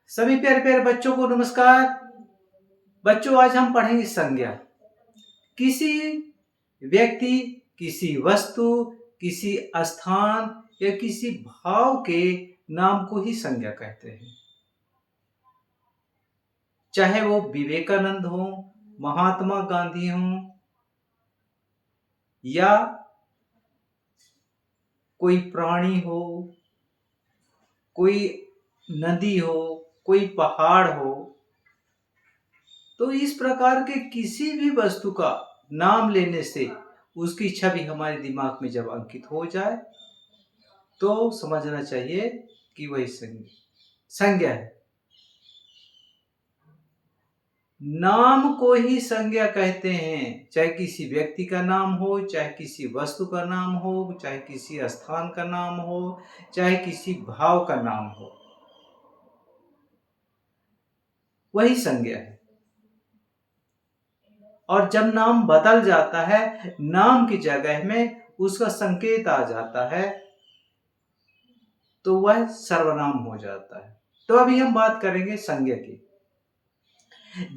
सभी प्यारे प्यारे बच्चों को नमस्कार। बच्चों, आज हम पढ़ेंगे संज्ञा। किसी व्यक्ति, किसी वस्तु, किसी स्थान या किसी भाव के नाम को ही संज्ञा कहते हैं। चाहे वो विवेकानंद हो, महात्मा गांधी हो, या कोई प्राणी हो, कोई नदी हो, कोई पहाड़ हो, तो इस प्रकार के किसी भी वस्तु का नाम लेने से उसकी छवि हमारे दिमाग में जब अंकित हो जाए तो समझना चाहिए कि वही संज्ञा है। नाम को ही संज्ञा कहते हैं। चाहे किसी व्यक्ति का नाम हो, चाहे किसी वस्तु का नाम हो, चाहे किसी स्थान का नाम हो, चाहे किसी भाव का नाम हो, वही संज्ञा है। और जब नाम बदल जाता है, नाम की जगह में उसका संकेत आ जाता है, तो वह सर्वनाम हो जाता है। तो अभी हम बात करेंगे संज्ञा की।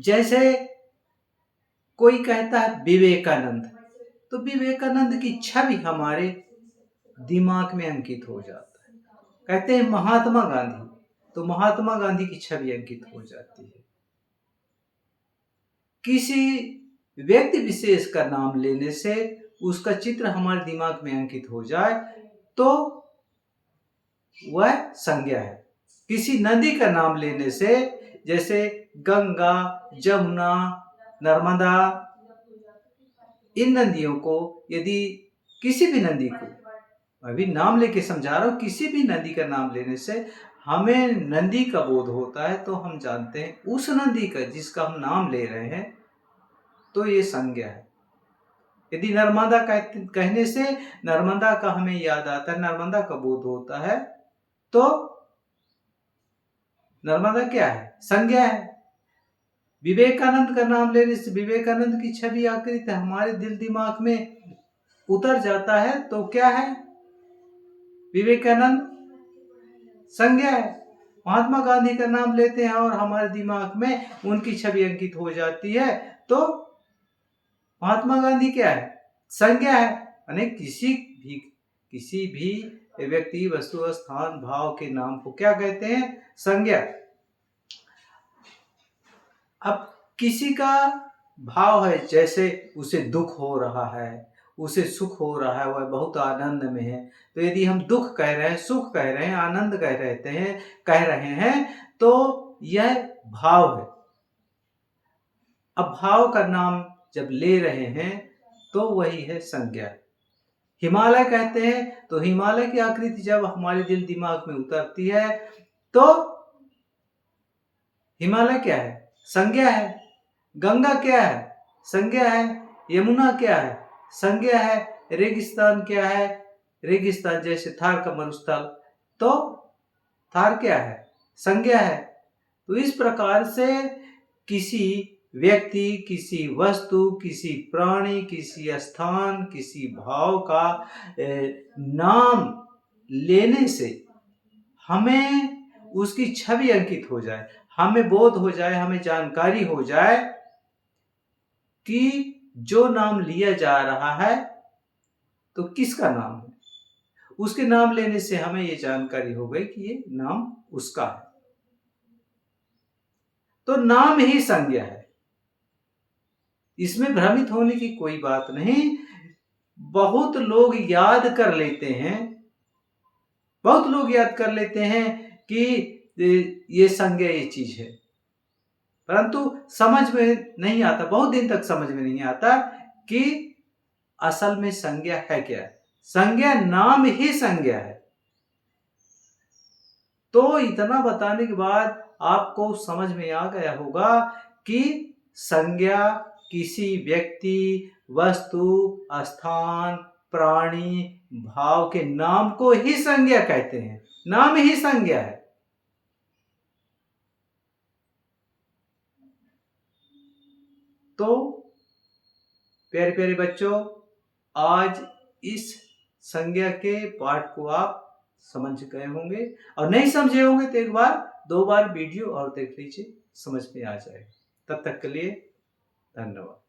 जैसे कोई कहता है विवेकानंद, तो विवेकानंद की छवि हमारे दिमाग में अंकित हो जाता है। कहते हैं महात्मा गांधी, तो महात्मा गांधी की छवि अंकित हो जाती है। किसी व्यक्ति विशेष का नाम लेने से उसका चित्र हमारे दिमाग में अंकित हो जाए तो वह संज्ञा है। किसी नदी का नाम लेने से, जैसे गंगा, जमुना, नर्मदा, इन नदियों को, यदि किसी भी नदी को, अभी नाम लेके समझा रहा हूं, किसी भी नदी का नाम लेने से हमें नदी का बोध होता है, तो हम जानते हैं उस नदी का जिसका हम नाम ले रहे हैं, तो ये संज्ञा है। यदि नर्मदा कहने से नर्मदा का हमें याद आता है, नर्मदा का बोध होता है, तो नर्मदा क्या है? संज्ञा है। विवेकानंद का नाम लेने से विवेकानंद की छवि आकृति हमारे दिल दिमाग में उतर जाता है, तो क्या है? विवेकानंद संज्ञा है। महात्मा गांधी का नाम लेते हैं और हमारे दिमाग में उनकी छवि अंकित हो जाती है, तो महात्मा गांधी क्या है? संज्ञा है। यानी किसी भी व्यक्ति, वस्तु, स्थान, भाव के नाम को क्या कहते हैं? संज्ञा। अब किसी का भाव है, जैसे उसे दुख हो रहा है, उसे सुख हो रहा है, वह बहुत आनंद में है, तो यदि हम दुख कह रहे हैं, सुख कह रहे हैं, आनंद कह रहे हैं, तो यह भाव है। अब भाव का नाम जब ले रहे हैं तो वही है संज्ञा। हिमालय कहते हैं, तो हिमालय की आकृति जब हमारे दिल दिमाग में उतरती है, तो हिमालय क्या है? संज्ञा है। गंगा क्या है? संज्ञा है। यमुना क्या है? संज्ञा है। रेगिस्तान क्या है? रेगिस्तान, जैसे थार का मरुस्थल, तो थार क्या है? संज्ञा है। तो इस प्रकार से किसी व्यक्ति, किसी वस्तु, किसी प्राणी, किसी स्थान, किसी भाव का नाम लेने से हमें उसकी छवि अंकित हो जाए, हमें बोध हो जाए, हमें जानकारी हो जाए कि जो नाम लिया जा रहा है तो किसका नाम है। उसके नाम लेने से हमें ये जानकारी हो गई कि ये नाम उसका है। तो नाम ही संज्ञा है, इसमें भ्रमित होने की कोई बात नहीं। बहुत लोग याद कर लेते हैं, कि ये संज्ञा ये चीज है, परंतु समझ में नहीं आता, बहुत दिन तक समझ में नहीं आता कि असल में संज्ञा है क्या। संज्ञा नाम ही संज्ञा है। तो इतना बताने के बाद आपको समझ में आ गया होगा कि संज्ञा किसी व्यक्ति, वस्तु, स्थान, प्राणी, भाव के नाम को ही संज्ञा कहते हैं। नाम ही संज्ञा है। तो प्यारे प्यारे बच्चों, आज इस संज्ञा के पाठ को आप समझ गए होंगे, और नहीं समझे होंगे तो एक बार 2 बार वीडियो और देख लीजिए, समझ में आ जाएगा। तब तक के लिए धन्यवाद।